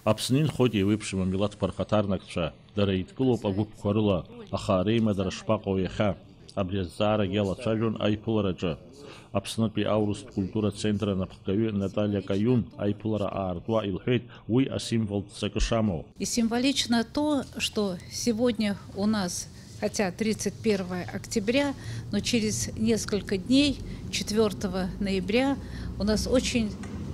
Аԥсны инхоит еиуеиԥшым амилаҭқәа рхаҭарнакцәа, дара еидкылоуп агәыԥқәа рыла, аха реимадара шԥаҟоу иахьа? Абри азҵаарагьы иалацәажәон аиԥылараҿы. Аԥснытәи аурыстә культуратә центр анапхгаҩы Наталиа Каюн аиԥылара аартуа илҳәеит уи асимволтә ҵакы шамоу. И символично то, что сегодня у нас, хотя 31 октября, но через несколько дней, 4 ноября, у нас очень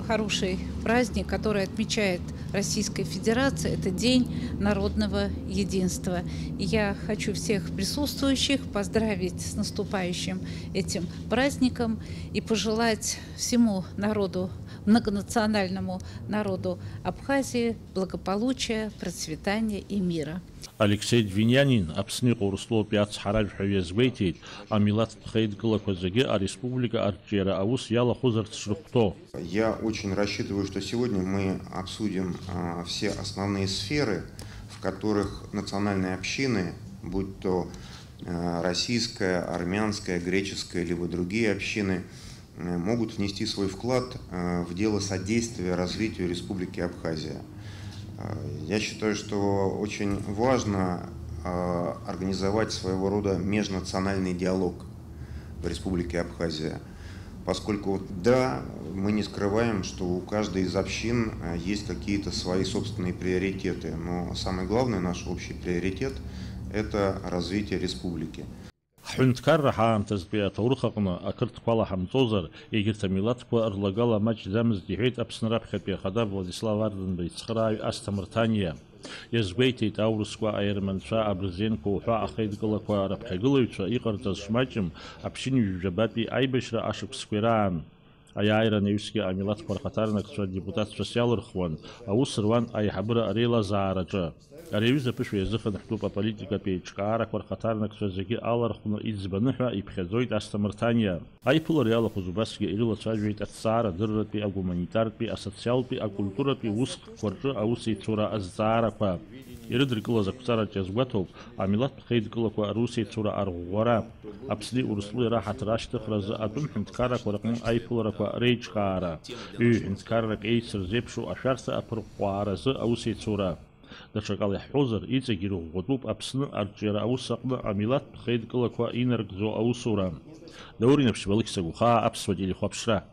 хороший праздник, который отмечает Российская Федерация. Это День народного единства. И я хочу всех присутствующих поздравить с наступающим этим праздником и пожелать всему народу, многонациональному народу Абхазии благополучия, процветания и мира. Алексей Двинянин, Аԥсны иҟоурыстәылатәи ацҳаражәҳәаҩ иазгәеиҭеит, амилаҭтә хеидкылақәа зегьы ареспублика арҿиара аус иалахәызарц шрыхәҭоу. Я очень рассчитываю, что сегодня мы обсудим все основные сферы, в которых национальные общины, будь то российская, армянская, греческая, либо другие общины, могут внести свой вклад в дело содействия развитию Республики Абхазия. Я считаю, что очень важно организовать своего рода межнациональный диалог в Республике Абхазия, поскольку, да, мы не скрываем, что у каждой из общин есть какие-то свои собственные приоритеты, но самый главный наш общий приоритет – это развитие республики. Ҳҳәынҭқарра ҳаамҭазтәи аҭоурых аҟны ақырҭқәа алаҳамҵозар, егьырҭ амилаҭқәа рлагала маҷӡамызт иҳәеит Аԥсны раԥхьатәи ахада Владислав Арданба ицхырааҩ Асҭамыр Ҭаниа. Иазгәеиҭеит аурысқәа, аерманцәа, абырзенқәа уҳәа ахеидкылақәа раԥхьагылаҩцәа иҟарҵаз шмаҷым аԥшьынҩажәабатәи аибашьра ашықәсқәа ираан. Аиааира наҩсгьы амилаҭқәа рхаҭарнакцәа депутатцәас иалырхуан, аус руан аиҳабыра ареилазаараҿы. Ари аҩыза аԥышәа иазыхынҳәтәуп аполитикатә еиҿкаарақәа рхаҭарнакцәа зегьы алархәны иӡбаны ҳәа иԥхьаӡоит Асҭамыр Ҭаниа. Аиԥылара иалахәыз убасгьы ирылацәажәеит аҭҵаарадырратәи, агуманитартәи, асоциалтәи, акультуратәи усхқәа рҿы аусеицура азҵаарақәа. Ирыдыркылаз ақәҵараҿ иазгәаҭоуп амилаҭтә хеидкылақәа русеицура арӷәӷәара, Аԥсни Урыстәылеи раҳаҭыр ашьҭыхразы атәым ҳәынҭқаррақәа рҟны аиԥыларақәа реиҿкаара, ҩ-ҳәынҭқаррак еицырзеиԥшу ашәарҭа аԥырӷәӷәааразы аусеицура. Даҽакала иаҳҳәозар, иҵегь ирӷәӷәатәуп Аԥсны арҿиара аус аҟны амилаҭтә хеидкылақәа инаркӡо аусура. Даур Инаԥшьбалықь Сагәхаа, Аԥсуа телехәаԥшра.